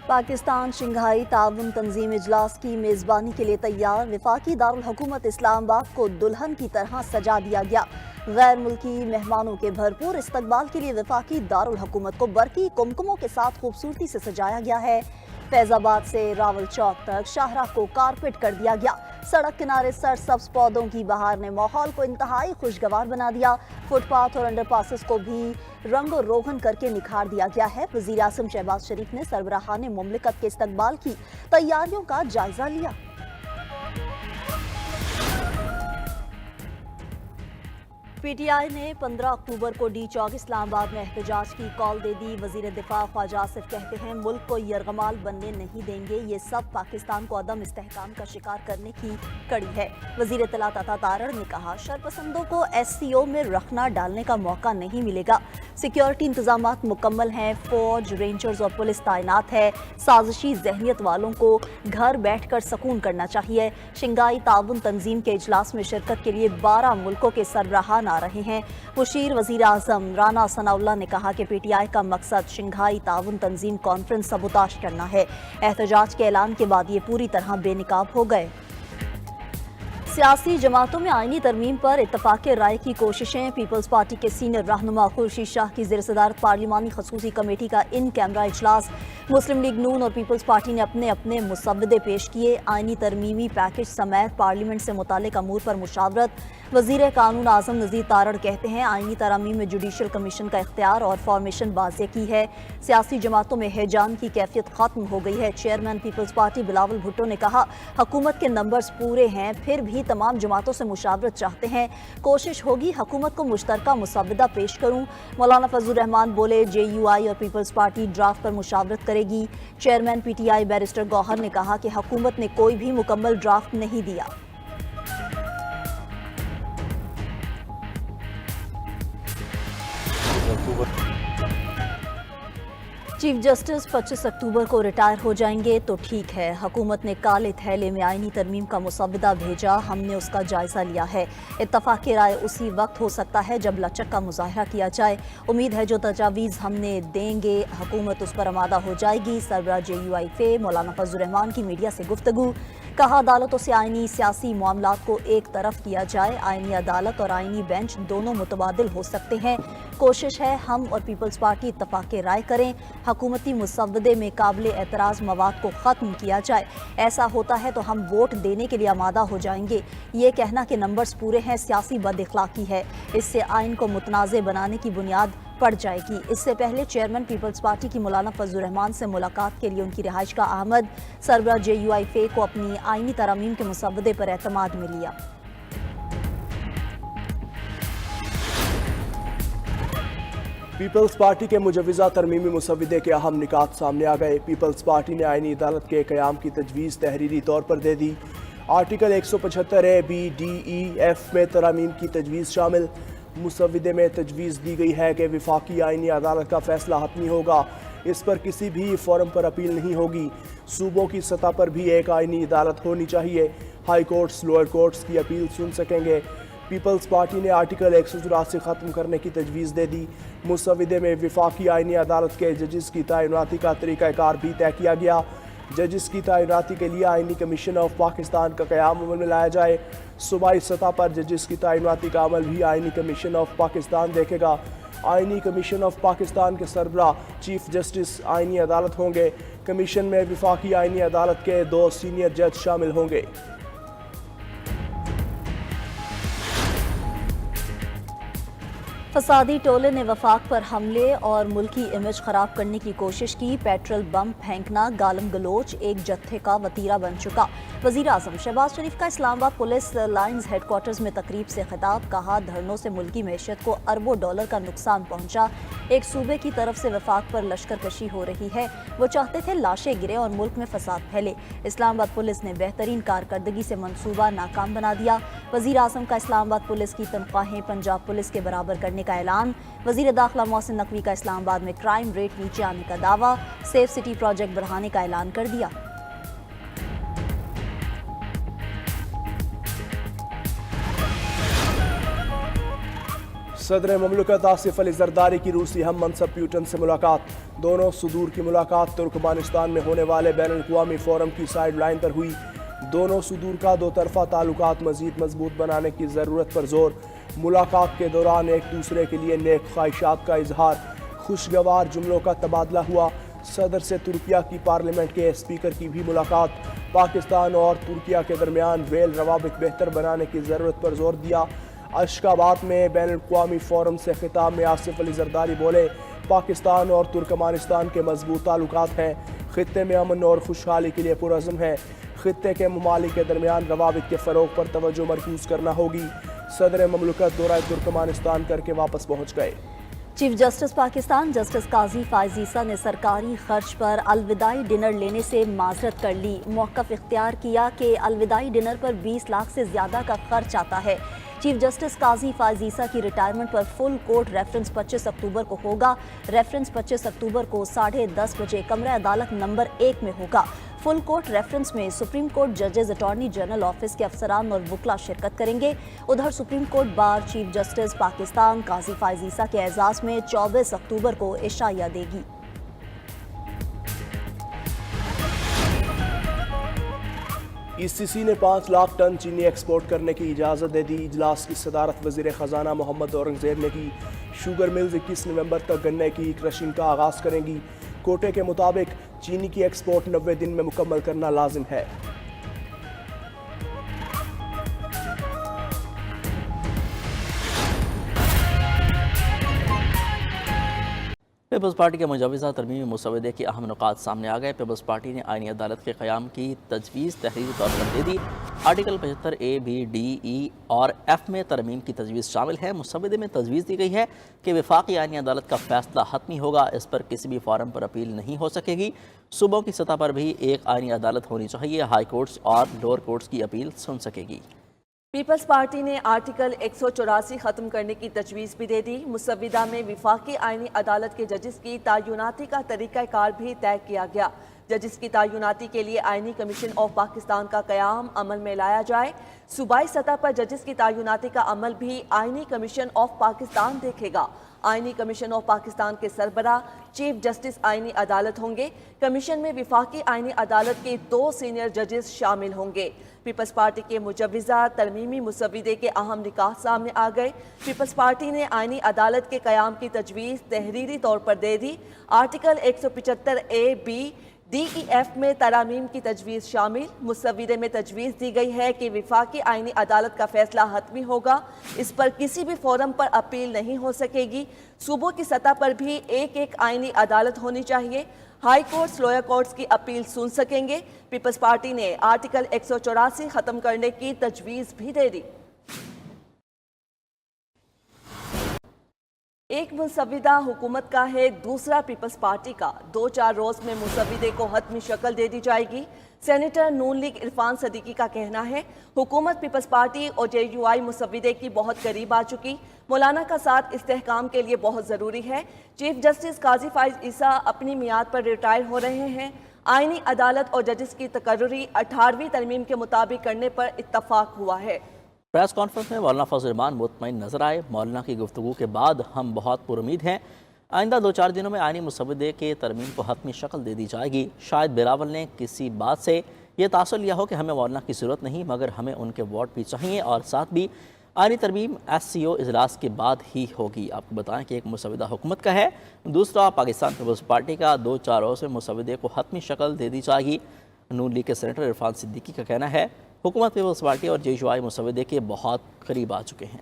Pakistan Shanghai ताउन तंजीम इजलास की मेज़बानी के लिए तैयार। वफाकी दारुल हुकूमत इस्लामाबाद को दुल्हन की तरह सजा दिया गया। गैर मुल्की मेहमानों के भरपूर इस्तकबाल के लिए वफाकी दारुल हुकूमत को बरकी कुमकुमों के साथ खूबसूरती से सजाया गया है। फैजाबाद से रावल चौक तक शाहराह को कारपेट कर दिया गया। सड़क किनारे सरसब्ज पौधों की बहार ने माहौल को इंतहाई खुशगवार बना दिया। फुटपाथ और अंडरपासेस को भी रंगो रोगन करके निखार दिया गया है। वज़ीर आज़म शहबाज शरीफ ने सरबराहान मुमलिकत के इस्तकबाल की तैयारियों का जायजा लिया। पीटीआई ने 15 अक्टूबर को डी चौक इस्लामाबाद में एहतजाज की कॉल दे दी। वजीर दिफा ख्वाजा आसिफ कहते हैं, मुल्क को यरगमाल बनने नहीं देंगे। ये सब पाकिस्तान को अदम इस्तेहकाम का शिकार करने की कड़ी है। वजीर इत्तलात अता तारड़ ने कहा, शरपसंदों को SCO में रखना डालने का मौका नहीं मिलेगा। सिक्योरिटी इंतजामात मुकम्मल हैं। फौज, रेंजर्स और पुलिस तैनात है। साजिशी जहनियत वालों को घर बैठ कर सकून करना चाहिए। शंघाई ताउन तंजीम के इजलास में शिरकत के लिए 12 मुल्कों के सरबराहान आ रहे हैं। मुशीर वजीर आज़म राना सनाउल्लाह ने कहा कि PTI का मकसद शंघाई ताउन तंजीम कॉन्फ्रेंस सबूताश करना है। एहतजाज के ऐलान के बाद ये पूरी तरह बेनकाब हो गए। सियासी जमातों में आईनी तरमीम पर इत्तफाक राय की कोशिशें। पीपल्स पार्टी के सीनियर रहनुमा खुर्शीद शाह की ज़ेर सदारत पार्लिमानी खसूसी कमेटी का इन कैमरा इजलास। मुस्लिम लीग नून और पीपल्स पार्टी ने अपने अपने मुसव्वदे पेश किए। आईनी तरमीमी पैकेज समेत पार्लियामेंट से मुतालिक अमूर पर मुशावरत। वज़ीर कानून आज़म नज़ीर तारड़ कहते हैं, आईनी तरामीम में जुडिशल कमीशन का इख्तियार और फॉर्मेशन वाज़े की है। सियासी जमातों में हैजान की कैफियत ख़त्म हो गई है। चेयरमैन पीपल्स पार्टी बिलावल भुट्टो ने कहा, हुकूमत के नंबर्स पूरे हैं, फिर भी तमाम जमातों से मुशावरत चाहते हैं। कोशिश होगी हुकूमत को मुश्तरका मुसव्वदा पेश करूं। मौलाना फजलुर रहमान बोले, JUI और पीपल्स पार्टी ड्राफ्ट पर मुशावरत करेगी। चेयरमैन PTI बैरिस्टर गौहर ने कहा कि हुकूमत ने कोई भी मुकम्मल ड्राफ्ट नहीं दिया। चीफ जस्टिस 25 अक्टूबर को रिटायर हो जाएंगे तो ठीक है। हुकूमत ने काले थैले में आईनी तरमीम का मुसव्वदा भेजा, हमने उसका जायजा लिया है। इत्तफाक राय उसी वक्त हो सकता है जब लचक का मुजाहरा किया जाए। उम्मीद है जो तजावीज़ हमने देंगे हुकूमत उस पर आमादा हो जाएगी। सरबराह JUI फे मौलाना फजलुर रहमान की मीडिया से गुफ्तगू। कहा, अदालतों से आईनी सियासी मामलात को एक तरफ किया जाए। आईनी अदालत और आईनी बेंच दोनों मुतबादिल हो सकते हैं। कोशिश है हम और पीपल्स पार्टी इत्तफाक राय करें, हुकूमती मुसव्वदे में काबिल एतराज़ मवाद को ख़त्म किया जाए। ऐसा होता है तो हम वोट देने के लिए आमादा हो जाएंगे। ये कहना कि नंबर्स पूरे हैं सियासी बदअखलाकी है। इससे आइन को मुतनाज़ बनाने की बुनियाद पड़ जाएगी। इससे पहले चेयरमैन पीपल्स पार्टी की मौलाना फजलुर रहमान से मुलाकात के लिए उनकी रिहाइश का आमद। सरबराह JUI फे को अपनी आईनी तरामीम के मुसव्वदे पर एतमाद में लिया। पीपल्स पार्टी के मुजवज़ा तरमीमी मुसव्वदे के अहम निकात सामने आ गए। पीपल्स पार्टी ने आईनी अदालत के क़याम की तजवीज़ तहरीरी तौर पर दे दी। Article 175A, B, D, E, F में तरामीम की तजवीज़ शामिल। मुसव्वदे में तजवीज़ दी गई है कि वफाकी आईनी अदालत का फैसला हतमी होगा। इस पर किसी भी फोरम पर अपील नहीं होगी। सूबों की सतह पर भी एक आईनी अदालत होनी चाहिए। हाई कोर्ट्स, लोअर कोर्ट्स की अपील सुन सकेंगे। पीपल्स पार्टी ने आर्टिकल 184 ख़त्म करने की तजवीज़ दे दी। मुसव्वदे में वफाकी आईनी अदालत के जजेस की तैनाती का तरीक़ाकार भी तय किया गया। जजेस की तैनाती के लिए आईनी कमीशन ऑफ पाकिस्तान का क़याम अमल में लाया जाए। सूबाई सतह पर जजेस की तैनाती का अमल भी आईनी कमीशन ऑफ पाकिस्तान देखेगा। आईनी कमीशन ऑफ पाकिस्तान के सरबराह चीफ जस्टिस आईनी अदालत होंगे। कमीशन में वफाकी आईनी अदालत के 2 सीनियर जज शामिल होंगे। फसादी टोले ने वफाक पर हमले और मुल्की इमेज खराब करने की कोशिश की। पेट्रोल बम फेंकना गालम गलोच एक जत्थे का वतीरा बन चुका। वज़ीर आज़म शहबाज शरीफ का इस्लामाबाद पुलिस लाइन्स हेडक्वार्टर्स में तकरीब से खिताब। कहा, धरनों से मुल्की मैशत को अरबों डॉलर का नुकसान पहुंचा। एक सूबे की तरफ से वफाक पर लश्कर कशी हो रही है। वो चाहते थे लाशें गिरे और मुल्क में फसाद फैले। इस्लामाबाद पुलिस ने बेहतरीन कारकर्दगी से मंसूबा नाकाम बना दिया। वज़ीर आज़म का इस्लामाबाद पुलिस की तनख्वाहें पंजाब पुलिस के बराबर करने का ऐलान। वज़ीर दाखिला मोहसिन नकवी का इस्लामाबाद में क्राइम रेट नीचे आने का दावा। सेफ सिटी प्रोजेक्ट बढ़ाने का ऐलान कर दिया। सदर ममलकत आसिफ अली जरदारी की रूसी हम मनसब प्यूटन से मुलाकात। दोनों सदूर की मुलाकात तुर्कमानिस्तान में होने वाले बैनुल-अक़वामी फोरम की साइड लाइन पर हुई। दोनों सदूर का दो तरफा ताल्लुकात मजीद मजबूत बनाने की ज़रूरत पर जोर। मुलाकात के दौरान एक दूसरे के लिए नेक ख्वाहिशात का इजहार, खुशगवार जुमलों का तबादला हुआ। सदर से तुर्किया की पार्लियामेंट के स्पीकर की भी मुलाकात। पाकिस्तान और तुर्किया के दरमियान रेल रवाबित बेहतर बनाने की ज़रूरत पर जोर दिया। अशकाबाद में बैनुल-अक़वामी फोरम से खिताब में आसिफ अली जरदारी बोले, पाकिस्तान और तुर्कमानिस्तान के मजबूत ताल्लुकात हैं, खित्ते में अमन और खुशहाली के लिए पुरअज़्म है। खित्ते के ममालिक के दरमियान रवाबित के फ़रोग पर तवज्जो मरकूज़ करना होगी। सदर ममलकत दौरा तुर्कमानिस्तान करके वापस पहुँच गए। चीफ जस्टिस पाकिस्तान जस्टिस काजी फायज़ ईसा ने सरकारी खर्च पर अलविदाई डिनर लेने से माजरत कर ली। मौक़िफ़ इख्तियार किया कि अलविदाई डिनर पर 20 लाख से ज़्यादा का खर्च आता है। चीफ जस्टिस काजी फायज़ ईसा की रिटायरमेंट पर फुल कोर्ट रेफरेंस 25 अक्टूबर को होगा। रेफरेंस 25 अक्टूबर को 10:30 बजे कमरा अदालत नंबर 1 में होगा। फुल कोर्ट रेफरेंस में सुप्रीम कोर्ट जजेस, अटॉर्नी जनरल ऑफिस के अफसरान और वकला शिरकत करेंगे। उधर supreme court bar chief justice Pakistan काजी फायज़ ईसा के एजाज़ में 24 अक्टूबर को इशाया देगी। ईसीसी ने 5 लाख टन चीनी एक्सपोर्ट करने की इजाज़त दे दी। इजलास की सदारत वज़ीर ख़जाना मोहम्मद औरंगज़ेब ने की। शुगर मिल्स 21 नवंबर तक गन्ने की क्रशिंग का आगाज़ करेंगी। कोटे के मुताबिक चीनी की एक्सपोर्ट 90 दिन में मुकम्मल करना लाजिम है। पीपल्स पार्टी के मुजवज़ा तरमीमी मुसवदे के अहम नुकात सामने आ गए। पीपल्स पार्टी ने आईनी अदालत के क़याम की तजवीज़ तहरीरी तौर पर दे दी। Article 75 A, B, D, E और F में तरमीम की तजवीज़ शामिल है। मुसवदे में तजवीज़ दी गई है कि वफाकी आईनी अदालत का फैसला हतमी होगा। इस पर किसी भी फॉरम पर अपील नहीं हो सकेगी। सूबों की सतह पर भी एक आईनी अदालत होनी चाहिए। हाई कोर्ट्स और लोअर कोर्ट्स की अपील सुन सकेगी। पीपल्स पार्टी ने आर्टिकल 184 ख़त्म करने की तजवीज़ भी दे दी। मुसव्विदा में वफाकी आईनी अदालत के जजेस की तयनाती का तरीक़ाकार भी तय किया गया। जजेस की तयनाती के लिए आईनी कमीशन ऑफ पाकिस्तान का क़याम अमल में लाया जाए। सूबाई सतह पर जजेस की तयनाती का अमल भी आईनी कमीशन ऑफ पाकिस्तान देखेगा। आईनी कमीशन ऑफ पाकिस्तान के सरबराह चीफ जस्टिस आईनी अदालत होंगे। कमीशन में वफाकी आईनी अदालत के 2 सीनियर जजेस शामिल होंगे। पीपल्स पार्टी के मुजवज़ा तरमीमी मुसव्विदे के अहम निकात सामने आ गए। पीपल्स पार्टी ने आईनी अदालत के क़याम की तजवीज़ तहरीरी तौर पर दे दी। Article 175 A, B, D, E, F में तरामीम की तजवीज़ शामिल। मुसव्विदे में तजवीज़ दी गई है कि वफाकी आईनी अदालत का फैसला हतमी होगा। इस पर किसी भी फोरम पर अपील नहीं हो सकेगी। सूबों की सतह पर भी एक आईनी अदालत होनी चाहिए। हाई कोर्ट्स, लोअर कोर्ट्स की अपील सुन सकेंगे। पीपल्स पार्टी ने आर्टिकल 184 ख़त्म करने की तजवीज़ भी दे दी। एक मुसव्विदा हुकूमत का है, दूसरा पीपल्स पार्टी का। 2-4 रोज़ में मुसव्विदे को हतमी शक्ल दे दी जाएगी। सेनेटर नून लीग इरफान सदीकी का कहना है, हुकूमत पीपल्स पार्टी और JUI मुसव्विदे की बहुत करीब आ चुकी। मौलाना का साथ इस्तेहकाम के लिए बहुत ज़रूरी है। चीफ जस्टिस काजी फायज़ ईसा अपनी मियाद पर रिटायर हो रहे हैं। आईनी अदालत और जजेस की तकर्री 18वीं तरमीम के मुताबिक करने पर इत्तफाक हुआ है। प्रेस कॉन्फ्रेंस में मौलाना फजल रहमान मुतमईन नजर आए। मौलाना की गुफ्तगू के बाद हम बहुत पुरुमीद हैं, आइंदा 2-4 दिनों में आईनी मुसव्विदे के तरमीम को हतमी शक्ल दे दी जाएगी। शायद बिलावल ने किसी बात से ये तासुर लिया हो कि हमें मौलाना की ज़रूरत नहीं, मगर हमें उनके वोट भी चाहिए और साथ भी आईनी तरमीम SCO इजलास के बाद ही होगी। आपको बताएं कि एक मुसव्विदा हुकूमत का है, दूसरा पाकिस्तान पीपल्स पार्टी का। 2-4 रोज़ में मुसव्विदे को हतमी शक्ल दे दी जाएगी। नून लीग के सेनेटर इरफान सिद्दीकी का कहना है, हुकूमत पीपल्स पार्टी और JUI मुसव्विदे के बहुत करीब आ चुके हैं।